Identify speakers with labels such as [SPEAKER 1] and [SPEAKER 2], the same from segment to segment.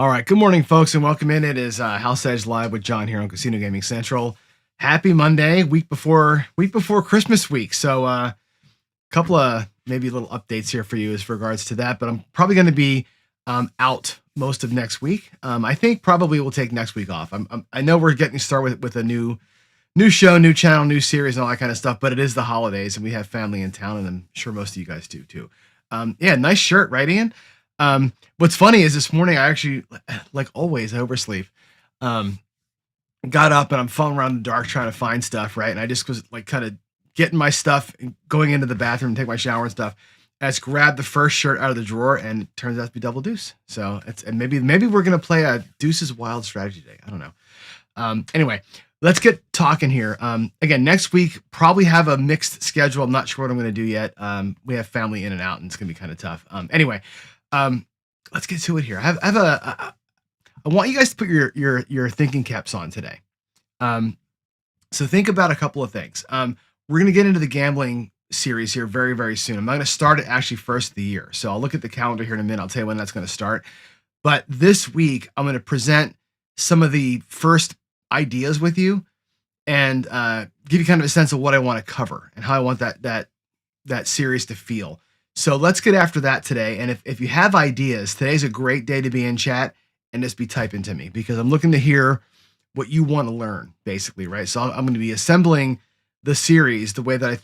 [SPEAKER 1] All right, good morning, folks, and welcome in. It is House Edge Live with John here on Casino Gaming Central. Happy Monday, week before Christmas week. So, couple of maybe little updates here for you as regards to that. But I'm probably going to be out most of next week. I think probably we'll take next week off. I know we're getting started with a new show, new channel, new series, and all that kind of stuff. But it is the holidays, and we have family in town, and I'm sure most of you guys do too. Yeah, nice shirt, right, Ian? What's funny is this morning I actually, like always, I oversleep. Got up and I'm falling around in the dark trying to find stuff, right? And I just was like kind of getting my stuff and going into the bathroom, take my shower and stuff. I just grabbed the first shirt out of the drawer and it turns out to be double deuce. So and maybe we're gonna play a Deuce's Wild Strategy Day. I don't know. Anyway, let's get talking here. Again, next week probably have a mixed schedule. I'm not sure what I'm gonna do yet. We have family in and out, and it's gonna be kind of tough. Anyway. Let's get to it here. I want you guys to put your thinking caps on today. So think about a couple of things. We're going to get into the gambling series here very, very soon. I'm not going to start it actually first of the year. So I'll look at the calendar here in a minute. I'll tell you when that's going to start. But this week, I'm going to present some of the first ideas with you and give you kind of a sense of what I want to cover and how I want that series to feel. So let's get after that today. And if you have ideas, today's a great day to be in chat and just be typing to me because I'm looking to hear what you want to learn, basically, right? So I'm going to be assembling the series the way that I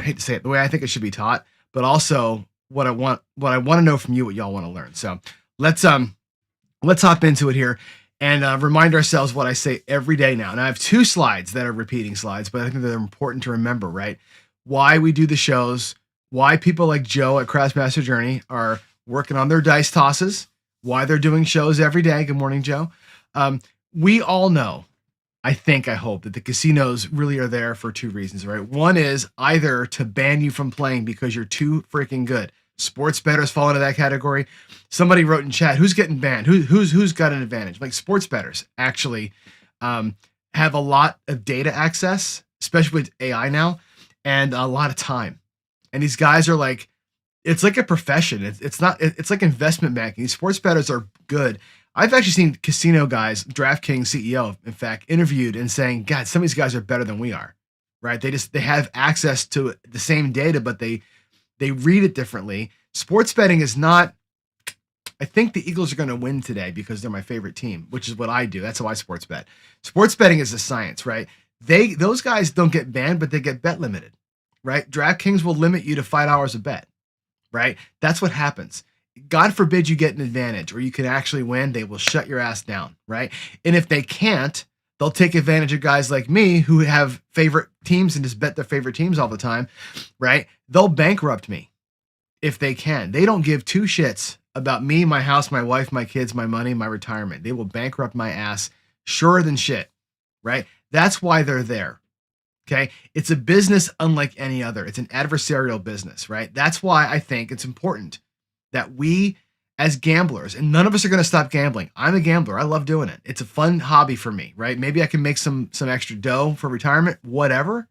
[SPEAKER 1] hate to say it, the way I think it should be taught, but also what I want to know from you, what y'all want to learn. So let's hop into it here and remind ourselves what I say every day now. And I have two slides that are repeating slides, but I think they're important to remember, right? Why we do the shows, why people like Joe at Craftsmaster Journey are working on their dice tosses, why they're doing shows every day. Good morning, Joe. We all know, I hope that the casinos really are there for two reasons, right? One is either to ban you from playing because you're too freaking good. Sports bettors fall into that category. Somebody wrote in chat, who's getting banned? Who's got an advantage? Like sports bettors actually have a lot of data access, especially with AI now, and a lot of time. And these guys are like, it's like a profession. It's like investment banking. These sports bettors are good. I've actually seen casino guys, DraftKings CEO, in fact, interviewed and saying, God, some of these guys are better than we are, right? They have access to the same data, but they read it differently. Sports betting is not, I think the Eagles are going to win today because they're my favorite team, which is what I do. That's how I sports bet. Sports betting is a science, right? Those guys don't get banned, but they get bet limited. Right? DraftKings will limit you to $5 a bet, right? That's what happens. God forbid you get an advantage or you can actually win. They will shut your ass down, right? And if they can't, they'll take advantage of guys like me who have favorite teams and just bet their favorite teams all the time, right? They'll bankrupt me if they can. They don't give two shits about me, my house, my wife, my kids, my money, my retirement. They will bankrupt my ass surer than shit, right? That's why they're there. Okay. It's a business unlike any other. It's an adversarial business, right? That's why I think it's important that we as gamblers, and none of us are going to stop gambling. I'm a gambler. I love doing it. It's a fun hobby for me, right? Maybe I can make some extra dough for retirement, whatever.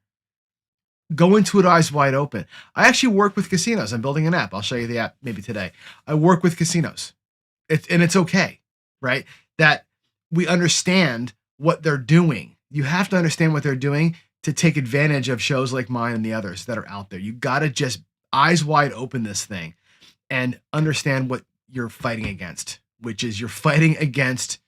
[SPEAKER 1] Go into it eyes wide open. I actually work with casinos. I'm building an app. I'll show you the app maybe today. I work with casinos. It's okay, right? That we understand what they're doing. You have to understand what they're doing to take advantage of shows like mine and the others that are out there. You got to just eyes wide open this thing and understand what you're fighting against, which is you're fighting against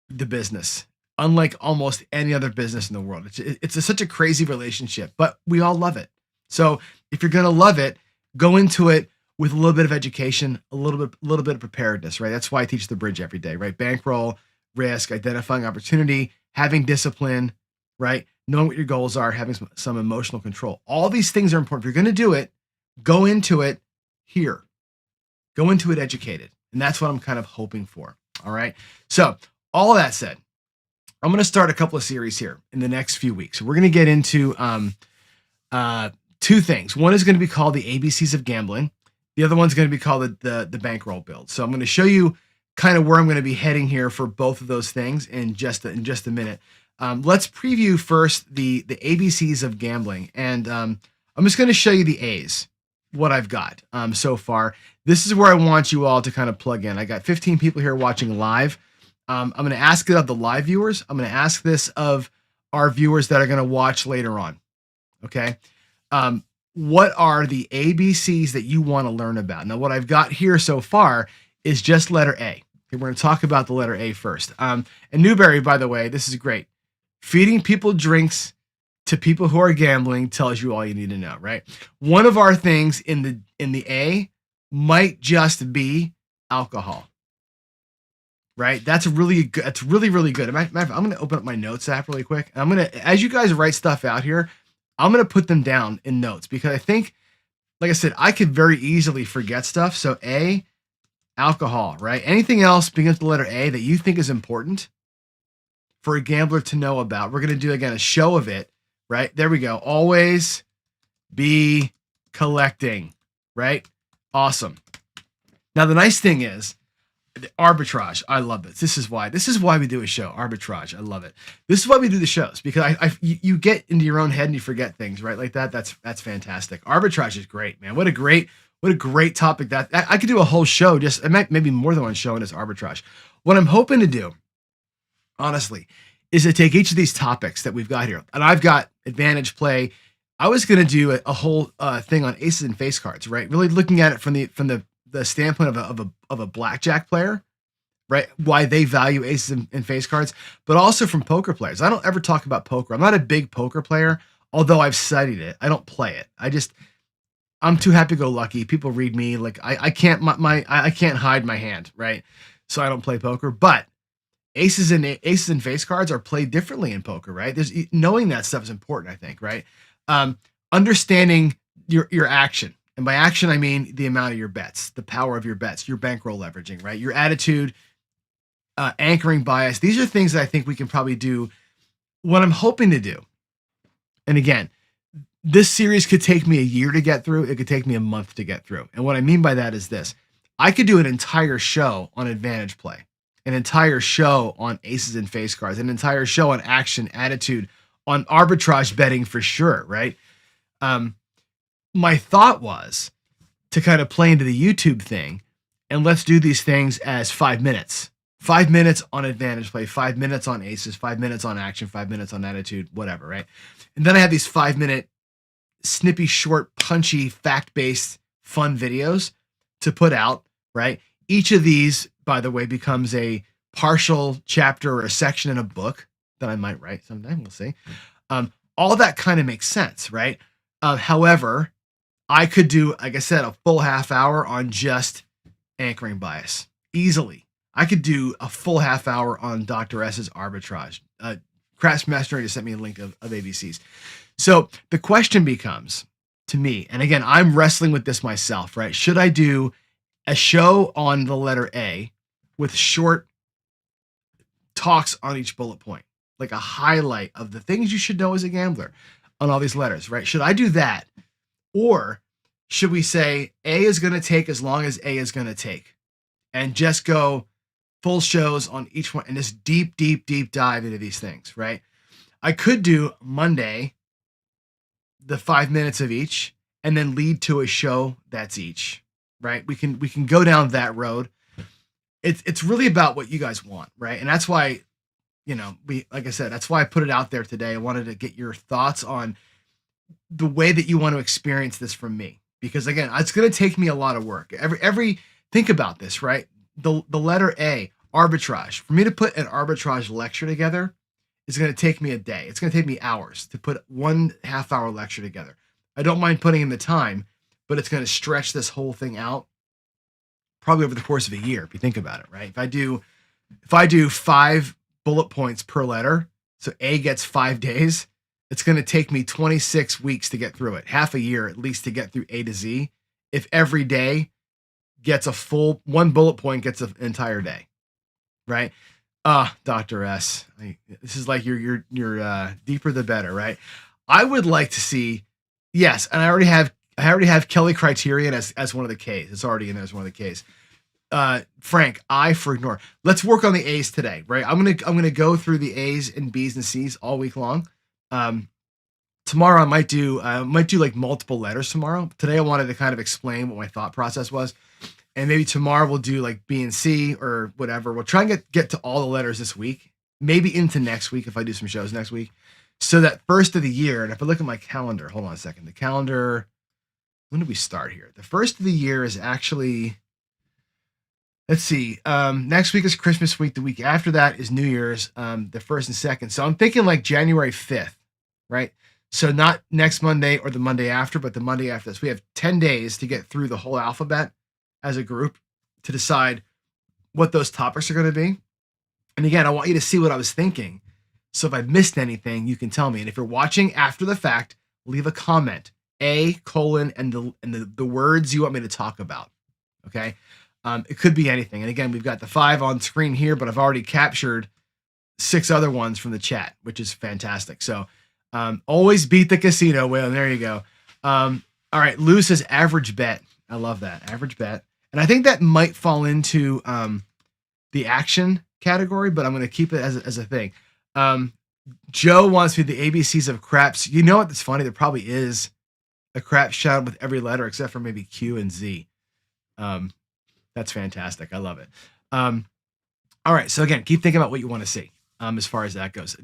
[SPEAKER 1] the business, unlike almost any other business in the world. It's such a crazy relationship, but we all love it. So if you're going to love it, go into it with a little bit of education, a little bit of preparedness, right? That's why I teach the bridge every day, right? Bankroll, risk, identifying opportunity, having discipline, right? Knowing what your goals are, having some emotional control. All these things are important. If you're going to do it, go into it here. Go into it educated. And that's what I'm kind of hoping for. All right. So all of that said, I'm going to start a couple of series here in the next few weeks. We're going to get into two things. One is going to be called the ABCs of gambling. The other one's going to be called the bankroll build. So I'm going to show you kind of where I'm going to be heading here for both of those things in just a minute. Let's preview first the ABCs of gambling, and I'm just going to show you the A's. what I've got so far. This is where I want you all to kind of plug in. I got 15 people here watching live. I'm going to ask it of the live viewers. I'm going to ask this of our viewers that are going to watch later on. Okay. What are the ABCs that you want to learn about? Now, what I've got here so far is just letter A. Okay, we're going to talk about the letter A first. And Newberry, by the way, this is great. Feeding people drinks to people who are gambling tells you all you need to know, right? One of our things in the A might just be alcohol, right? That's really good. That's really, really good. I'm going to open up my notes app really quick. I'm going to, as you guys write stuff out here, I'm going to put them down in notes because I think, like I said, I could very easily forget stuff. So A, alcohol, right? Anything else begins with the letter A that you think is important for a gambler to know about. We're going to do, again, a show of it, right? There we go. Always be collecting, right? Awesome. Now, the nice thing is, arbitrage. I love this. This is why we do a show. Arbitrage. I love it. This is why we do the shows, because you get into your own head and you forget things, right? Like that. That's fantastic. Arbitrage is great, man. What a great topic that I could do a whole show, just maybe more than one show in this arbitrage. What I'm hoping to do, honestly, is to take each of these topics that we've got here, and I've got advantage play. I was going to do a whole thing on aces and face cards, right? Really looking at it from the standpoint of a blackjack player, right? Why they value aces and face cards, but also from poker players. I don't ever talk about poker. I'm not a big poker player, although I've studied it. I don't play it. I'm too happy-go-lucky. People read me like I can't I can't hide my hand, right? So I don't play poker. But aces and face cards are played differently in poker, right? There's knowing that stuff is important, I think, right? Understanding your action. And by action, I mean the amount of your bets, the power of your bets, your bankroll leveraging, right? Your attitude, anchoring bias. These are things that I think we can probably do. What I'm hoping to do, and again, this series could take me a year to get through. It could take me a month to get through. And what I mean by that is this. I could do an entire show on advantage play, an entire show on aces and face cards, an entire show on action, attitude, on arbitrage betting for sure, right? My thought was to kind of play into the YouTube thing, and let's do these things as 5 minutes. 5 minutes on advantage play, 5 minutes on aces, 5 minutes on action, 5 minutes on attitude, whatever, right? And then I have these 5-minute snippy, short, punchy, fact-based, fun videos to put out, right? Each of these, by the way, becomes a partial chapter or a section in a book that I might write someday. We'll see. All that kind of makes sense, right? However, I could do, like I said, a full half hour on just anchoring bias easily. I could do a full half hour on Dr. S's arbitrage. Crash Master just sent me a link of ABCs. So the question becomes to me, and again, I'm wrestling with this myself, right? Should I do a show on the letter A with short talks on each bullet point, like a highlight of the things you should know as a gambler on all these letters, right? Should I do that? Or should we say A is going to take as long as A is going to take and just go full shows on each one and just deep dive into these things, right? I could do Monday, the 5 minutes of each, and then lead to a show that's each, right? We can go down that road. It's really about what you guys want, right? And that's why, like I said, that's why I put it out there today. I wanted to get your thoughts on the way that you want to experience this from me, because again, it's going to take me a lot of work. Think about this, right? The letter A, arbitrage. For me to put an arbitrage lecture together is going to take me a day. It's going to take me hours to put 1.5 hour lecture together. I don't mind putting in the time, but it's going to stretch this whole thing out probably over the course of a year, if you think about it, right? If I do 5 bullet points per letter, so A gets 5 days, it's going to take me 26 weeks to get through it, half a year at least to get through A to Z. If every day gets a full, one bullet point gets an entire day, right? Dr. S, this is like your deeper the better, right? I would like to see, yes, and I already have Kelly Criterion as one of the K's. It's already in there as one of the K's. Frank, I for ignore. Let's work on the A's today, right? I'm gonna go through the A's and B's and C's all week long. tomorrow I might do like multiple letters tomorrow. Today I wanted to kind of explain what my thought process was. And maybe tomorrow we'll do like B and C or whatever. We'll try and get to all the letters this week, maybe into next week if I do some shows next week. So that first of the year, and if I look at my calendar, hold on a second. The calendar, when did we start here? The first of the year is actually, let's see. Next week is Christmas week. The week after that is New Year's, the 1st and 2nd. So I'm thinking like January 5th, right? So not next Monday or the Monday after, but the Monday after this. We have 10 days to get through the whole alphabet as a group to decide what those topics are going to be. And again, I want you to see what I was thinking. So if I missed anything, you can tell me. And if you're watching after the fact, leave a comment, and the words you want me to talk about. Okay. It could be anything. And again, we've got the 5 on screen here, but I've already captured 6 other ones from the chat, which is fantastic. So always beat the casino whale. There you go. All right. Lou says average bet. I love that. Average bet. And I think that might fall into the action category, but I'm going to keep it as a thing. Joe wants me the ABCs of craps. You know what? That's funny. There probably is a crap shot with every letter except for maybe Q and Z. That's fantastic. I love it. All right. So again, keep thinking about what you want to see as far as that goes.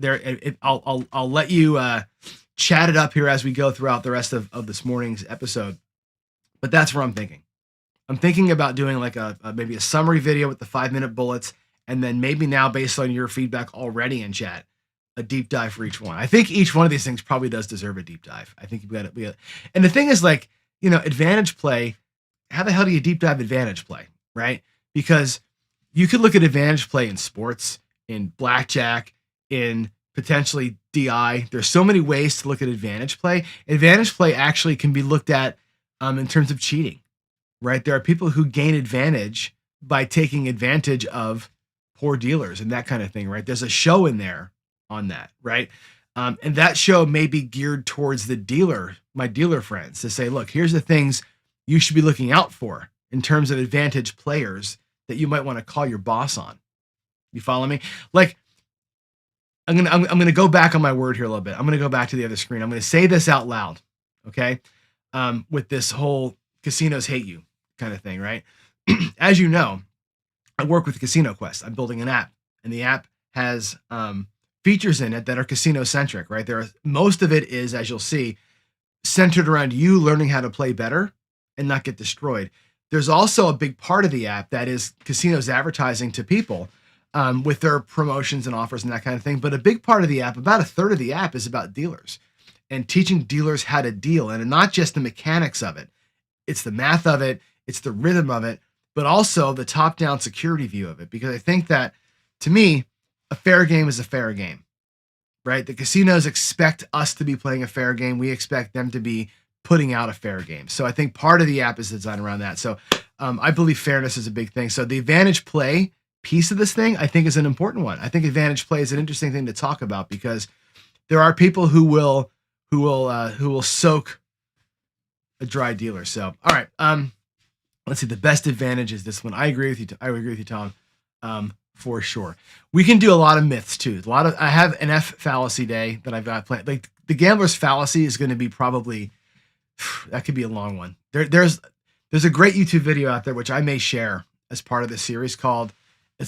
[SPEAKER 1] I'll let you chat it up here as we go throughout the rest of this morning's episode. But that's where I'm thinking. I'm thinking about doing like maybe a summary video with the 5-minute bullets, and then maybe now, based on your feedback already in chat, a deep dive for each one. I think each one of these things probably does deserve a deep dive. I think we got it. And the thing is, like, advantage play. How the hell do you deep dive advantage play, right? Because you could look at advantage play in sports, in blackjack, in potentially DI. There's so many ways to look at advantage play. Advantage play actually can be looked at in terms of cheating, right? There are people who gain advantage by taking advantage of poor dealers and that kind of thing, right? There's a show in there on that, right? And that show may be geared towards the dealer, my dealer friends, to say, look, here's the things you should be looking out for in terms of advantage players that you might want to call your boss on. You follow me? Like, I'm gonna go back on my word here a little bit. I'm gonna go back to the other screen. I'm gonna say this out loud, okay? With this whole casinos hate you kind of thing, right? As you know, I work with Casino Quest. I'm building an app, and the app has features in it that are casino centric, right? Most of it is, as you'll see, centered around you learning how to play better and not get destroyed. There's also a big part of the app that is casinos advertising to people with their promotions and offers and that kind of thing. But a big part of the app, about a third of the app, is about dealers and teaching dealers how to deal, and not just the mechanics of it. It's the math of it, it's the rhythm of it, but also the top-down security view of it. Because I think that, to me, a fair game is a fair game, right? The casinos expect us to be playing a fair game. We expect them to be putting out a fair game. So I think part of the app is designed around that. So I believe fairness is a big thing. So the advantage play piece of this thing, I think, is an important one. I think advantage play is an interesting thing to talk about because there are people who will soak a dry dealer. So, all right. Let's see. The best advantage is this one. I agree with you. I agree with you, Tom. For sure. We can do a lot of myths too. I have an F fallacy day that I've got planned. Like the gambler's fallacy is going to be probably, that could be a long one. There's a great YouTube video out there, which I may share as part of this series called,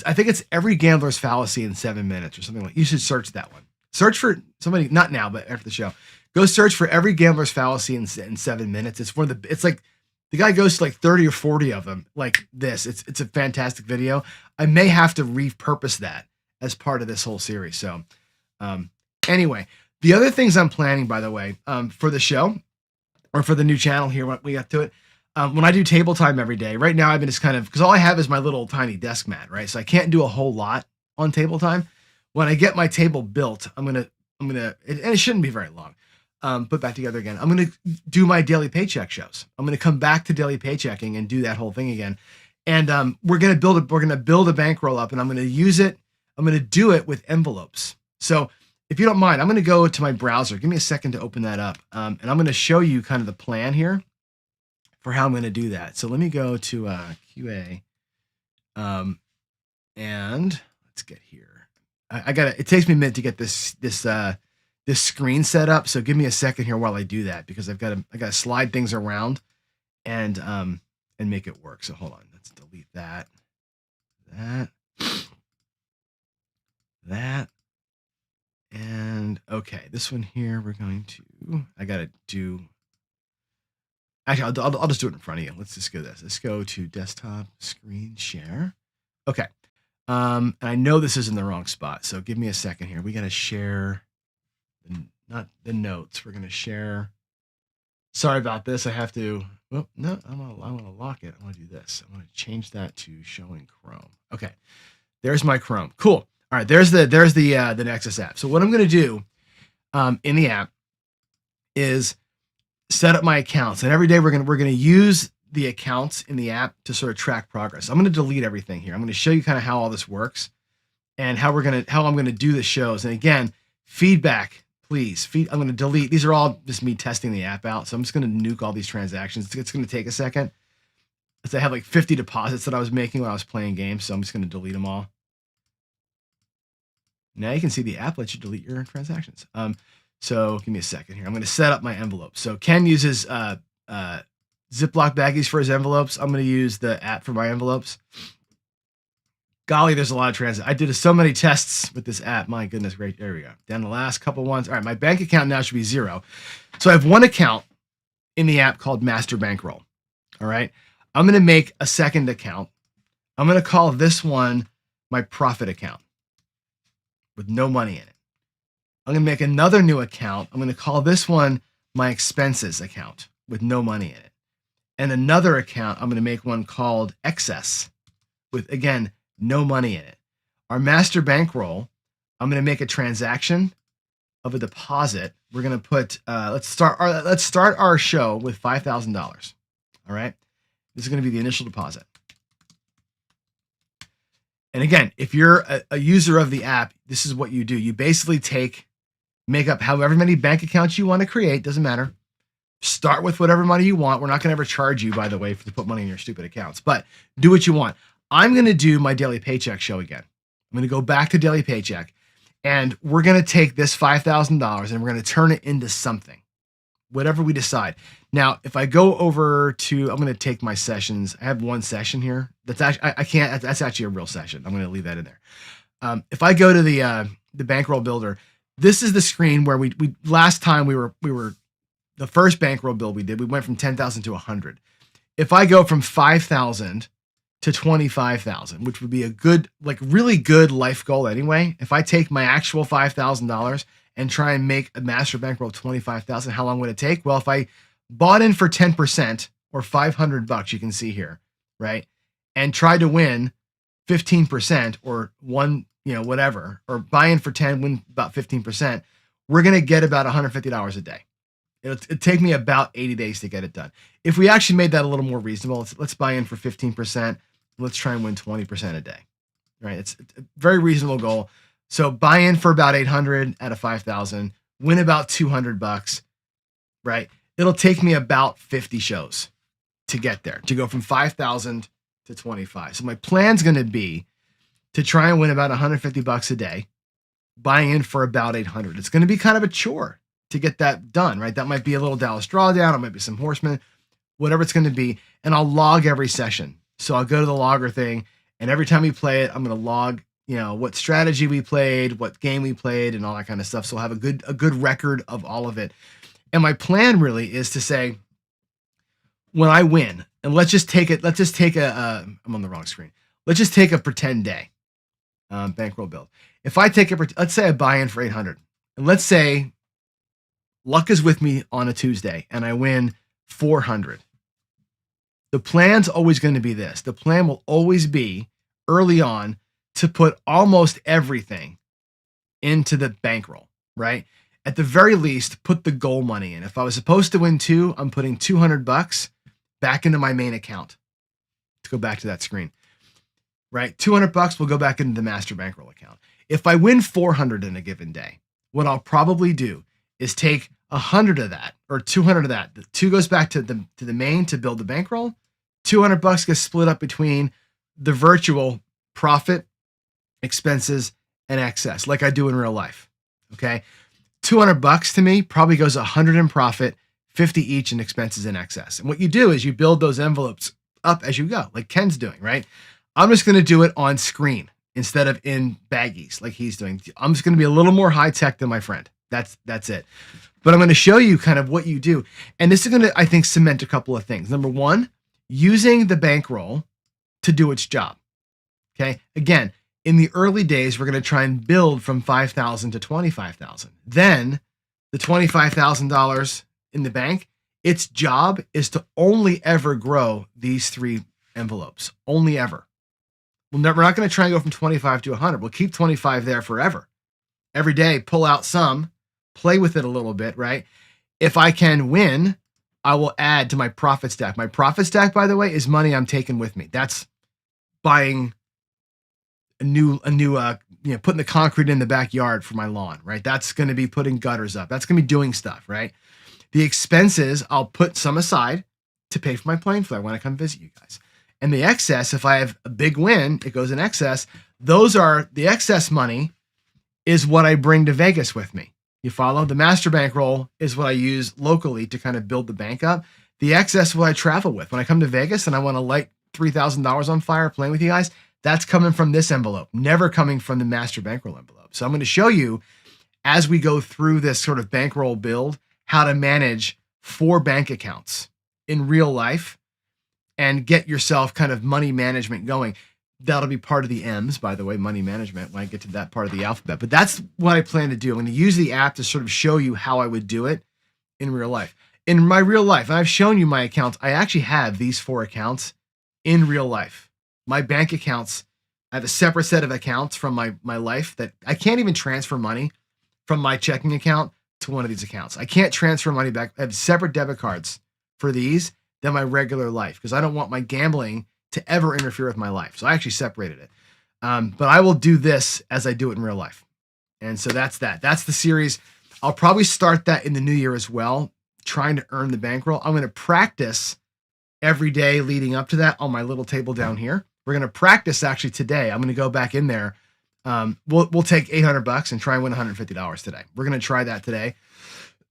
[SPEAKER 1] I think it's Every Gambler's Fallacy in 7 minutes or something like that. You should search that one. Search for somebody, not now, but after the show. Go search for Every Gambler's Fallacy in 7 minutes. It's like the guy goes to like 30 or 40 of them like this. It's a fantastic video. I may have to repurpose that as part of this whole series. So anyway, the other things I'm planning, by the way, for the show or for the new channel here, when we got to it, when I do table time every day, right now I've been just kind of, because all I have is my little tiny desk mat, right? So I can't do a whole lot on table time. When I get my table built, I'm gonna, and it shouldn't be very long. Put back together again. I'm going to do my daily paycheck shows. I'm going to come back to daily paychecking and do that whole thing again. And we're going to build a bankroll up, and I'm going to use it. I'm going to do it with envelopes. So if you don't mind, I'm going to go to my browser. Give me a second to open that up. And I'm going to show you kind of the plan here for how I'm going to do that. So let me go to QA. And let's get here. It takes me a minute to get this this screen set up. So give me a second here while I do that, because I got to slide things around and make it work. So hold on, let's delete that, and okay, this one here we're going to. I got to do. Actually, I'll just do it in front of you. Let's just go this. Let's go to desktop screen share. Okay. And I know this is in the wrong spot, so give me a second here. We got to share, not the notes. We're going to share. Sorry about this. I have to. Well, no, I want to lock it. I want to do this. I want to change that to showing Chrome. Okay. There's my Chrome. Cool. All right. There's the Nexus app. So what I'm going to do in the app is set up my accounts, and every day we're going to use the accounts in the app to sort of track progress. I'm going to delete everything here. I'm going to show you kind of how all this works and how I'm going to do the shows. And again, feedback, please. I'm going to delete. These are all just me testing the app out. So I'm just going to nuke all these transactions. It's going to take a second. I have like 50 deposits that I was making when I was playing games. So I'm just going to delete them all. Now you can see the app lets you delete your transactions. So give me a second here. I'm going to set up my envelope. So Ken uses Ziploc baggies for his envelopes. I'm going to use the app for my envelopes. Golly, there's a lot of transactions. I did so many tests with this app. My goodness, great. There we go. Down the last couple ones. All right, my bank account now should be 0. So I have one account in the app called Master Bankroll. All right. I'm going to make a second account. I'm going to call this one my profit account with no money in it. I'm going to make another new account. I'm going to call this one my expenses account with no money in it. And another account, I'm going to make one called excess with, again, no money in it. Our master bankroll, I'm going to make a transaction of a deposit. We're going to put, let's start our show with $5,000. All right. This is going to be the initial deposit. And again, if you're a user of the app, this is what you do. You basically make up however many bank accounts you want to create. Doesn't matter. Start with whatever money you want. We're not going to ever charge you, by the way, to put money in your stupid accounts, but do what you want. I'm going to do my daily paycheck show again. I'm going to go back to daily paycheck, and we're going to take this $5,000 and we're going to turn it into something, whatever we decide. Now, if I go over to, I'm going to take my sessions. I have one session here. That's actually, I can't, that's actually a real session. I'm going to leave that in there. If I go to the bankroll builder, this is the screen where we last time we were the first bankroll build we did, we went from 10,000 to 100. If I go from 5,000 to 25,000, which would be a good, like really good life goal anyway. If I take my actual $5,000 and try and make a master bankroll of 25,000, how long would it take? Well, if I bought in for 10% or $500, you can see here, right? And tried to win 15% or whatever, or buy in for 10, win about 15%, we're going to get about $150 a day. It'll take me about 80 days to get it done. If we actually made that a little more reasonable, let's buy in for 15%. Let's try and win 20% a day, right? It's a very reasonable goal. So buy in for about 800 out of 5,000, win about $200, right? It'll take me about 50 shows to get there, to go from 5,000 to 25. So my plan's going to be to try and win about $150 a day, buying in for about 800. It's going to be kind of a chore to get that done, right? That might be a little Dallas drawdown. It might be some horsemen, whatever it's going to be. And I'll log every session. So I'll go to the logger thing, and every time we play it, I'm going to log, what strategy we played, what game we played, and all that kind of stuff. So I'll have a good record of all of it. And my plan really is to say, when I win, and let's just take I'm on the wrong screen. Let's just take a pretend day, bankroll build. If I take let's say I buy in for 800, and let's say luck is with me on a Tuesday and I win 400. The plan's always going to be this. The plan will always be early on to put almost everything into the bankroll, right? At the very least, put the goal money in. If I was supposed to win 2, I'm putting $200 back into my main account. Let's go back to that screen, right? $200 will go back into the master bankroll account. If I win 400 in a given day, what I'll probably do is take 100 of that or 200 of that. The 2 goes back to the main to build the bankroll. $200 gets split up between the virtual profit, expenses, and excess, like I do in real life. Okay. $200 to me probably goes 100 in profit, 50 each in expenses in excess. And what you do is you build those envelopes up as you go, like Ken's doing, right? I'm just going to do it on screen instead of in baggies like he's doing. I'm just going to be a little more high tech than my friend. That's it. But I'm going to show you kind of what you do. And this is going to, I think, cement a couple of things. Number one, using the bankroll to do its job. Okay. Again, in the early days, we're going to try and build from $5,000 to $25,000. Then the $25,000 in the bank, its job is to only ever grow these 3 envelopes. Only ever. We're not going to try and go from 25 to 100. We'll keep 25 there forever. Every day, pull out some, play with it a little bit, right? If I can win, I will add to my profit stack. My profit stack, by the way, is money I'm taking with me. That's buying putting the concrete in the backyard for my lawn, right? That's going to be putting gutters up. That's going to be doing stuff, right? The expenses, I'll put some aside to pay for my plane fare when I come visit you guys. And the excess, if I have a big win, it goes in excess. The excess money is what I bring to Vegas with me. You follow? The master bankroll is what I use locally to kind of build the bank up. The excess is what I travel with. When I come to Vegas and I want to light $3,000 on fire playing with you guys, that's coming from this envelope, never coming from the master bankroll envelope. So I'm going to show you as we go through this sort of bankroll build, how to manage 4 bank accounts in real life and get yourself kind of money management going. That'll be part of the M's, by the way, money management, when I get to that part of the alphabet. But that's what I plan to do. I'm going to use the app to sort of show you how I would do it in real life. In my real life, and I've shown you my accounts, I actually have these 4 accounts in real life. My bank accounts, I have a separate set of accounts from my life that I can't even transfer money from my checking account to one of these accounts. I can't transfer money back. I have separate debit cards for these than my regular life because I don't want my gambling to ever interfere with my life. So I actually separated it. But I will do this as I do it in real life. And so that's that. That's the series. I'll probably start that in the new year as well, trying to earn the bankroll. I'm going to practice every day leading up to that on my little table down here. We're going to practice actually today. I'm going to go back in there. We'll take $800 and try and win $150 today. We're going to try that today.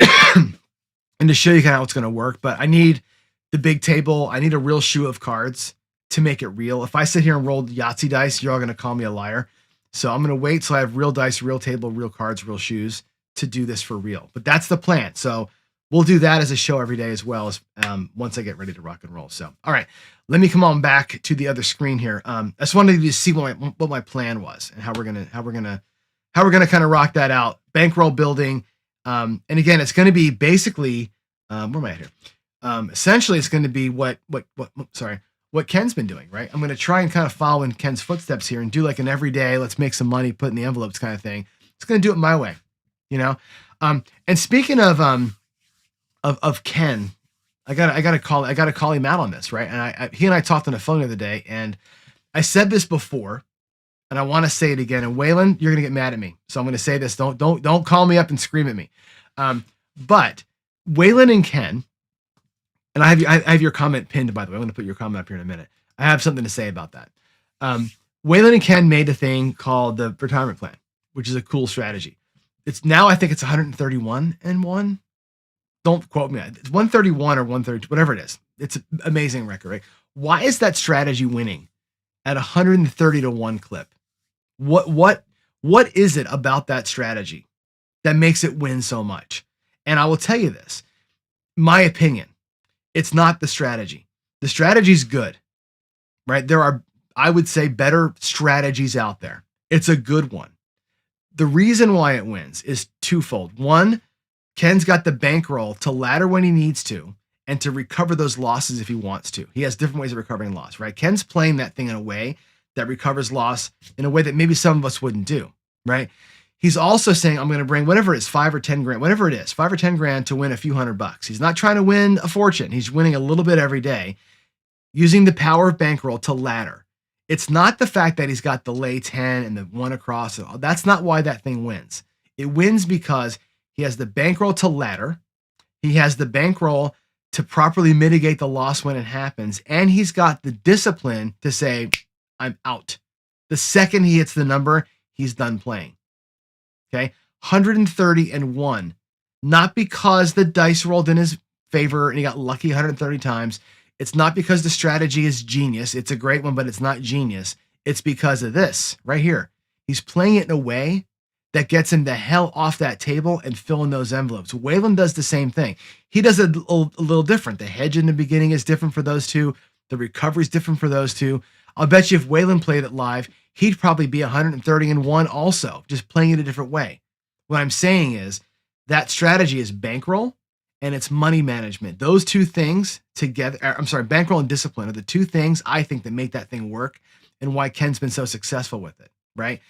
[SPEAKER 1] And to show you kind of how it's going to work, but I need the big table. I need a real shoe of cards to make it real. If I sit here and roll Yahtzee dice, you're all going to call me a liar. So I'm going to wait till I have real dice, real table, real cards, real shoes to do this for real. But that's the plan. So we'll do that as a show every day as well as once I get ready to rock and roll. So, all right, let me come on back to the other screen here. I just wanted you to see what my plan was and how we're gonna kind of rock that out. Bankroll building, and again, it's going to be basically where am I at here? Essentially, it's going to be what Ken's been doing, right? I'm going to try and kind of follow in Ken's footsteps here and do like an everyday, let's make some money, put in the envelopes kind of thing. It's going to do it my way, you know. And speaking of Ken, I gotta call him out on this, right? And he and I talked on the phone the other day, and I said this before, and I want to say it again. And Waylon, you're gonna get mad at me, so I'm gonna say this. Don't call me up and scream at me. But Waylon and Ken, and I have your comment pinned, by the way. I'm gonna put your comment up here in a minute. I have something to say about that. Waylon and Ken made a thing called the retirement plan, which is a cool strategy. It's now, I think it's 131 and 1. Don't quote me. It's 131 or 132, whatever it is. It's an amazing record, right? Why is that strategy winning at 130 to 1 clip? What is it about that strategy that makes it win so much? And I will tell you this, my opinion, it's not the strategy. The strategy's good, right? There are, I would say, better strategies out there. It's a good one. The reason why it wins is twofold. One, Ken's got the bankroll to ladder when he needs to and to recover those losses if he wants to. He has different ways of recovering loss, right? Ken's playing that thing in a way that recovers loss in a way that maybe some of us wouldn't do, right? He's also saying, I'm going to bring whatever it is, 5 or 10 grand, whatever it is, 5 or 10 grand to win a few $100. He's not trying to win a fortune. He's winning a little bit every day using the power of bankroll to ladder. It's not the fact that he's got the lay 10 and the one across. That's not why that thing wins. It wins because he has the bankroll to ladder. He has the bankroll to properly mitigate the loss when it happens. And he's got the discipline to say, I'm out. The second he hits the number, he's done playing. Okay. 130-1. Not because the dice rolled in his favor and he got lucky 130 times. It's not because the strategy is genius. It's a great one, but it's not genius. It's because of this right here. He's playing it in a way that gets him the hell off that table and fill in those envelopes. Waylon does the same thing. He does it a little different. The hedge in the beginning is different for those two. The recovery is different for those two. I'll bet you if Waylon played it live, he'd probably be 130-1 also, just playing it a different way. What I'm saying is that strategy is bankroll and it's money management. Those two things together, bankroll and discipline are the two things I think that make that thing work and why Ken's been so successful with it, right?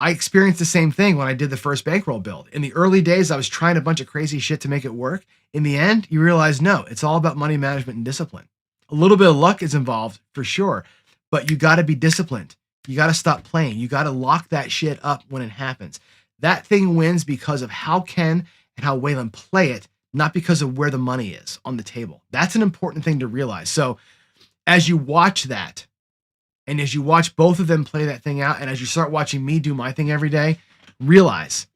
[SPEAKER 1] I experienced the same thing when I did the first bankroll build. In the early days, I was trying a bunch of crazy shit to make it work. In the end, you realize, no, it's all about money management and discipline. A little bit of luck is involved for sure, but you got to be disciplined. You got to stop playing. You got to lock that shit up when it happens. That thing wins because of how Ken and how Waylon play it, not because of where the money is on the table. That's an important thing to realize. So as you watch that, and as you watch both of them play that thing out, and as you start watching me do my thing every day, realize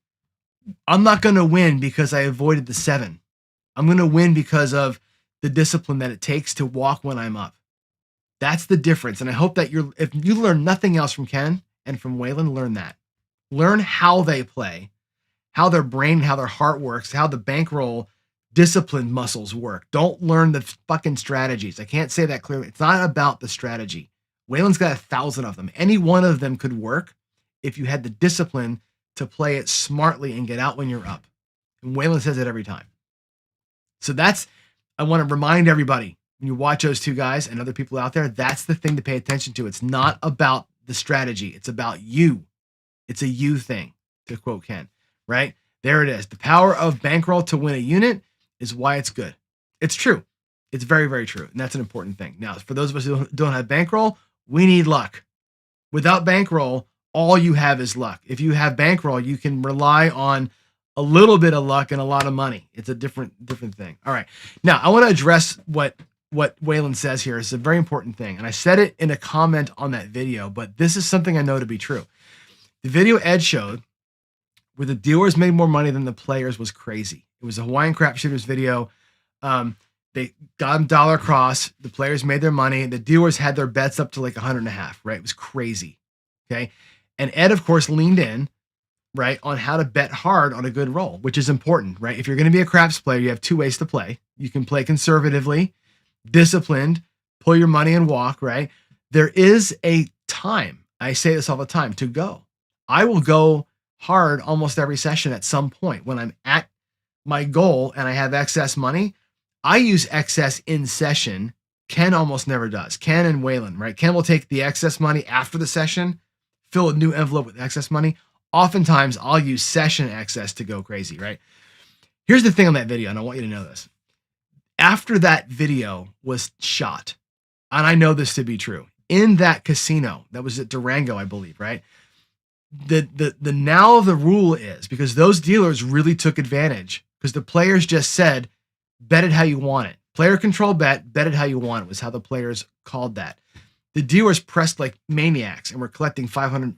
[SPEAKER 1] I'm not going to win because I avoided the 7. I'm going to win because of the discipline that it takes to walk when I'm up. That's the difference. And I hope that if you learn nothing else from Ken and from Waylon, learn that. Learn how they play, how their brain, how their heart works, how the bankroll discipline muscles work. Don't learn the fucking strategies. I can't say that clearly. It's not about the strategy. Waylon's got 1,000 of them. Any one of them could work if you had the discipline to play it smartly and get out when you're up. And Waylon says it every time. So I want to remind everybody, when you watch those two guys and other people out there, that's the thing to pay attention to. It's not about the strategy. It's about you. It's a you thing, to quote Ken, right? There it is. The power of bankroll to win a unit is why it's good. It's true. It's very, very true. And that's an important thing. Now, for those of us who don't have bankroll, we need luck. Without bankroll, all you have is luck. If you have bankroll, you can rely on a little bit of luck and a lot of money. It's a different thing. All right. Now, I want to address what Waylon says here. It's a very important thing. And I said it in a comment on that video, but this is something I know to be true. The video Ed showed where the dealers made more money than the players was crazy. It was a Hawaiian Crap Shooters video. They got them dollar across. The players made their money. The dealers had their bets up to like 100.5, right? It was crazy. Okay. And Ed, of course, leaned in, right, on how to bet hard on a good roll, which is important, right? If you're going to be a craps player, you have two ways to play. You can play conservatively, disciplined, pull your money and walk, right? There is a time, I say this all the time, to go. I will go hard almost every session at some point when I'm at my goal and I have excess money. I use excess in session. Ken almost never does. Ken and Waylon, right? Ken will take the excess money after the session, fill a new envelope with excess money. Oftentimes, I'll use session excess to go crazy, right? Here's the thing on that video, and I want you to know this. After that video was shot, and I know this to be true, in that casino, that was at Durango, I believe, right? Now the rule is, because those dealers really took advantage, because the players just said, bet it how you want it. Player control bet it how you want it, was how the players called that. The dealers pressed like maniacs and were collecting $500,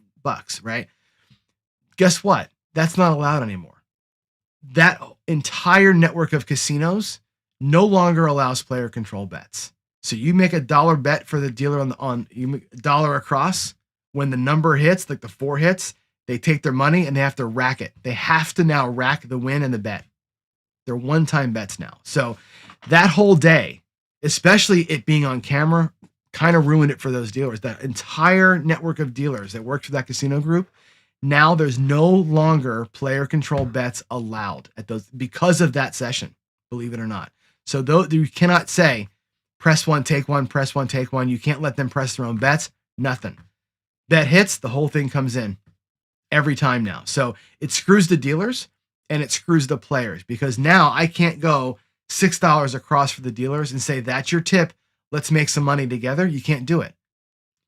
[SPEAKER 1] right? Guess what? That's not allowed anymore. That entire network of casinos no longer allows player control bets. So you make a dollar bet for the dealer you make a dollar across. When the number hits, like the 4 hits, they take their money and they have to rack it. They have to now rack the win and the bet. They're one-time bets now. So that whole day, especially it being on camera, kind of ruined it for those dealers. That entire network of dealers that worked for that casino group, now there's no longer player control bets allowed at those because of that session, believe it or not. So though you cannot say press one, take one, press one, take one. You can't let them press their own bets. Nothing. Bet hits, the whole thing comes in every time now. So it screws the dealers and it screws the players, because now I can't go $6 across for the dealers and say, that's your tip. Let's make some money together. You can't do it.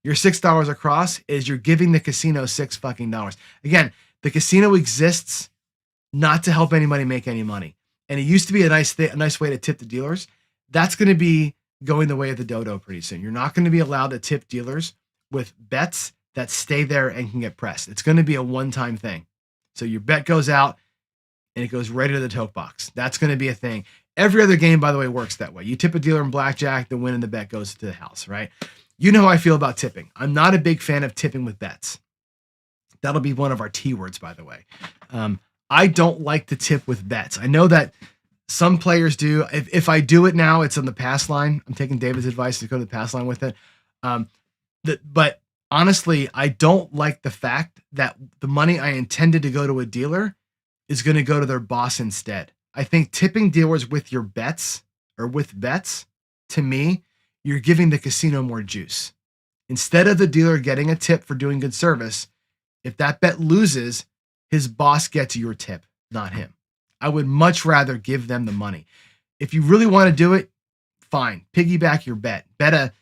[SPEAKER 1] Your $6 across is you're giving the casino $6 fucking dollars. Again, the casino exists not to help anybody make any money. And it used to be a nice way to tip the dealers. That's going to be going the way of the dodo pretty soon. You're not going to be allowed to tip dealers with bets that stay there and can get pressed. It's going to be a one-time thing. So your bet goes out, and it goes right into the tote box. That's going to be a thing. Every other game, by the way, works that way. You tip a dealer in blackjack, the win and the bet goes to the house, right? You know how I feel about tipping. I'm not a big fan of tipping with bets. That'll be one of our T words, by the way. I don't like to tip with bets. I know that some players do. If I do it now, it's on the pass line. I'm taking David's advice to go to the pass line with it. But honestly, I don't like the fact that the money I intended to go to a dealer is going to go to their boss instead. I think tipping dealers with your bets or with bets, to me, you're giving the casino more juice. Instead of the dealer getting a tip for doing good service, if that bet loses, his boss gets your tip, not him. I would much rather give them the money. If you really want to do it, fine. Piggyback your bet. Bet a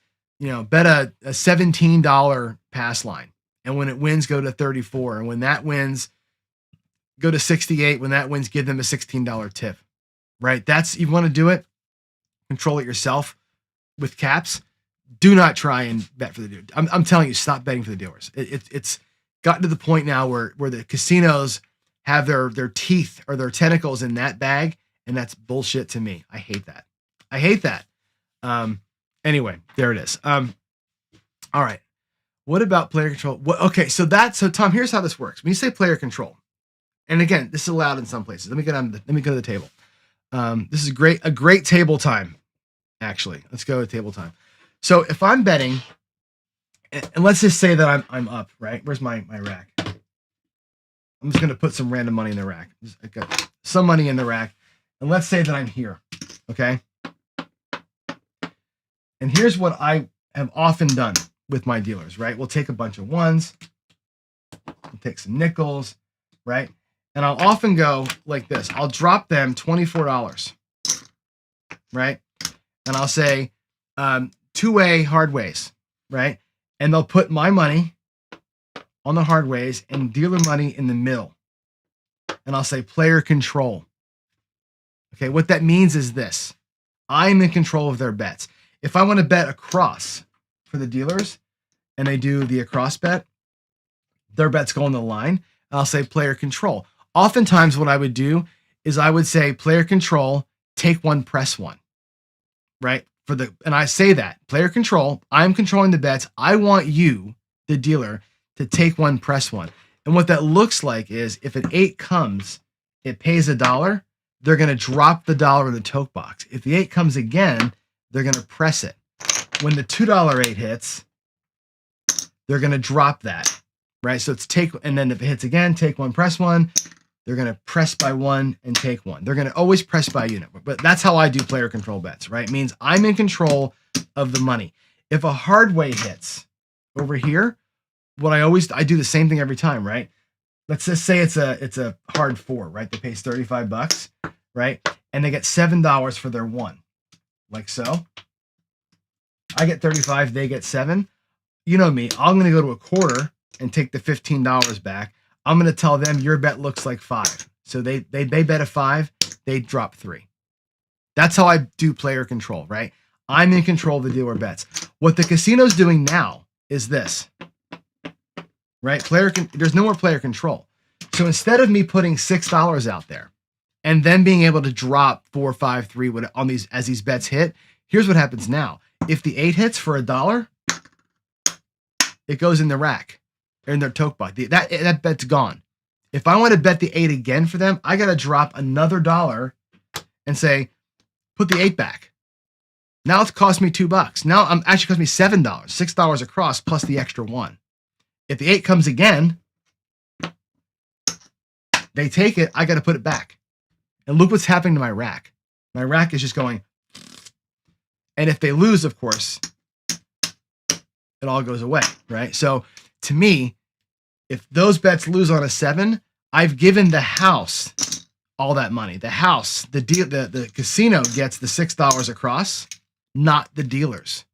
[SPEAKER 1] $17 pass line. And when it wins, go to 34. And when that wins, go to 68. When that wins, give them a $16 tip. Right? You want to do it, control it yourself with caps. Do not try and bet for the dealer. I'm telling you, stop betting for the dealers. It's gotten to the point now where the casinos have their teeth or their tentacles in that bag, and that's bullshit to me. I hate that. Anyway, there it is. All right. What about player control? So Tom, here's how this works. When you say player control, and again, this is allowed in some places. Let me go to the table. This is a great table time, actually. Let's go to table time. So if I'm betting, and let's just say that I'm up, right? Where's my rack? I'm just going to put some random money in the rack. I got some money in the rack. And let's say that I'm here, okay? And here's what I have often done with my dealers, right? We'll take a bunch of ones. We'll take some nickels, right? And I'll often go like this. I'll drop them $24, right? And I'll say two-way hard ways, right? And they'll put my money on the hard ways and dealer money in the middle. And I'll say player control. Okay, what that means is this. I'm in control of their bets. If I want to bet across for the dealers and they do the across bet, their bets go on the line. And I'll say player control. Oftentimes what I would do is I would say player control, take one, press one, right? And I say that player control, I'm controlling the bets. I want you, the dealer, to take one, press one. And what that looks like is if an 8 comes, it pays $1, they're going to drop the dollar in the tote box. If the 8 comes again, they're going to press it. When the $2 8 hits, they're going to drop that, right? So it's take, and then if it hits again, take one, press one. They're going to press by one and take one. They're going to always press by unit. But that's how I do player control bets, right? It means I'm in control of the money. If a hard way hits over here, I do the same thing every time, right? Let's just say it's a hard 4, right? They pay $35, right? And they get $7 for their 1, like so. I get 35, they get 7. You know me, I'm going to go to a quarter and take the $15 back. I'm going to tell them your bet looks like 5. So they bet a 5, they drop 3. That's how I do player control, right? I'm in control of the dealer bets. What the casino's doing now is this, right? There's no more player control. So instead of me putting $6 out there and then being able to drop 4, 5, 3 on these as these bets hit, here's what happens now. If the 8 hits for $1, it goes in the rack or in their tote box. That bet's gone. If I want to bet the 8 again for them, I got to drop another $1 and say, put the 8 back. Now it's cost me $2. Now I'm actually cost me $7, $6 across plus the extra 1. If the 8 comes again, they take it, I got to put it back. And look what's happening to my rack. My rack is just going. And if they lose, of course, it all goes away, right? So to me, if those bets lose on a 7, I've given the house all that money. The house, the casino gets the $6 across, not the dealers.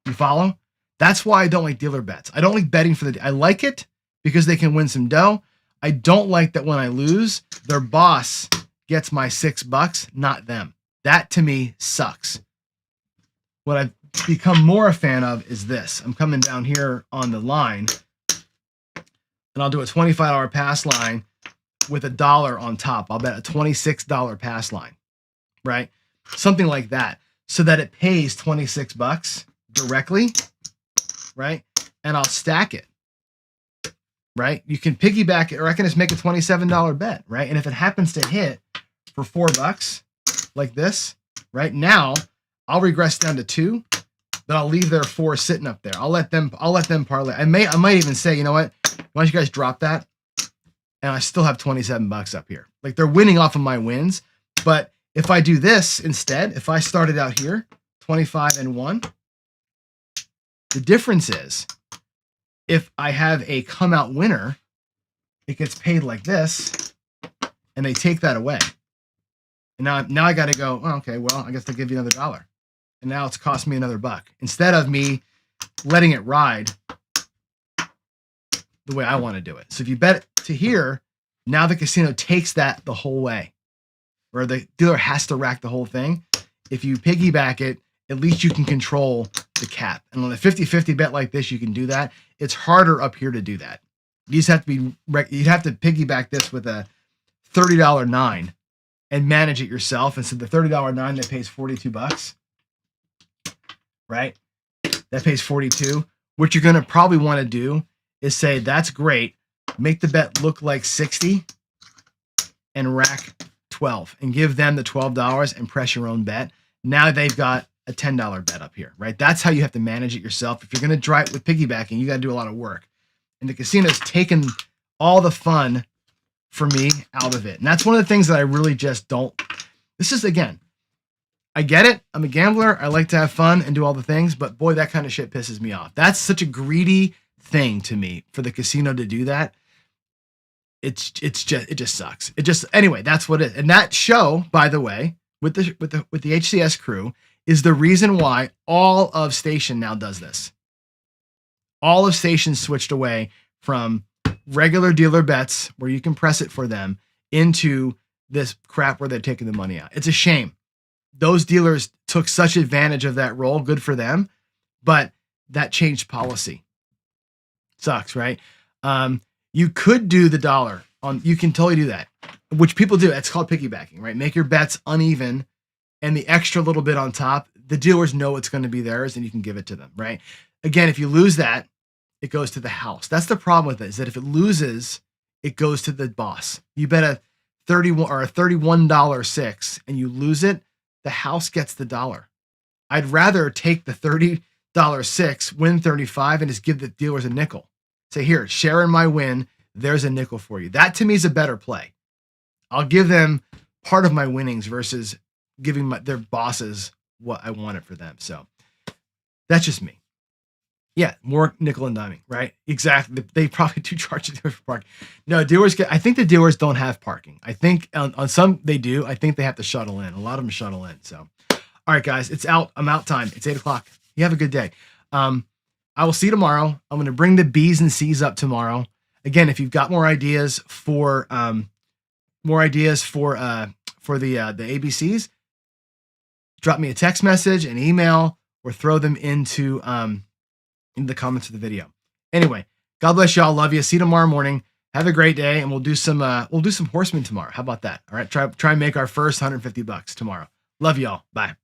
[SPEAKER 1] You follow? That's why I don't like dealer bets. I don't like betting I like it because they can win some dough. I don't like that when I lose, their boss gets my $6, not them. That to me sucks. What I've become more a fan of is this. I'm coming down here on the line and I'll do a $25 pass line with $1 on top. I'll bet a $26 pass line, right? Something like that, so that it pays 26 bucks directly, right? And I'll stack it, right? You can piggyback it, or I can just make a $27 bet, right? And if it happens to hit for $4 like this, right now, I'll regress down to 2, but I'll leave their 4 sitting up there. I'll let them parlay. I might even say, you know what? Why don't you guys drop that? And I still have 27 bucks up here. Like, they're winning off of my wins. But if I do this instead, if I started out here, 25 and 1, the difference is if I have a come out winner, it gets paid like this, and they take that away. And now I got to go, oh, okay, well, I guess they'll give you another $1. And now it's cost me another $1 instead of me letting it ride the way I want to do it. So if you bet it to here, now the casino takes that the whole way, or the dealer has to rack the whole thing. If you piggyback it, at least you can control the cap. And on a 50-50 bet like this, you can do that. It's harder up here to do that. You just have to you'd have to piggyback this with a $30 9 and manage it yourself. And so the $30 9 that pays 42 bucks, right? That pays 42. What you're going to probably want to do is say, that's great. Make the bet look like 60 and rack 12 and give them the $12 and press your own bet. Now they've got a $10 bet up here, right? That's how you have to manage it yourself. If you're going to try it with piggybacking, you got to do a lot of work. And the casino's taken all the fun for me out of it. And that's one of the things that I really just don't. This is, again, I get it. I'm a gambler. I like to have fun and do all the things, but boy, that kind of shit pisses me off. That's such a greedy thing to me for the casino to do that. It just sucks. Anyway, that's what it is. And that show, by the way, with the HCS crew, is the reason why all of Station now does this. All of Station switched away from regular dealer bets where you can press it for them into this crap where they're taking the money out. It's a shame. Those dealers took such advantage of that role. Good for them. But that changed policy. Sucks, right? You could do the $1 on, you can totally do that, which people do. It's called piggybacking, right? Make your bets uneven and the extra little bit on top, the dealers know it's going to be theirs and you can give it to them, right? Again, if you lose that, it goes to the house. That's the problem with it, is that if it loses, it goes to the boss. You bet a $31 6 and you lose it, the house gets the $1. I'd rather take the $30 6, win 35, and just give the dealers a nickel. Say, here, share in my win. There's a nickel for you. That to me is a better play. I'll give them part of my winnings versus giving their bosses what I wanted for them. So that's just me. Yeah, more nickel and diming, right? Exactly. They probably do charge the dealers for parking. No, I think the dealers don't have parking. I think on some they do. I think they have to shuttle in. A lot of them shuttle in. So, all right, guys, it's out. I'm out time. It's 8 o'clock. You have a good day. I will see you tomorrow. I'm going to bring the B's and C's up tomorrow. Again, if you've got more ideas for the ABCs, drop me a text message, an email, or throw them into the comments of the video. Anyway, God bless y'all. Love you. See you tomorrow morning. Have a great day, and we'll do some horsemen tomorrow. How about that? All right, try and make our first $150 tomorrow. Love y'all. Bye.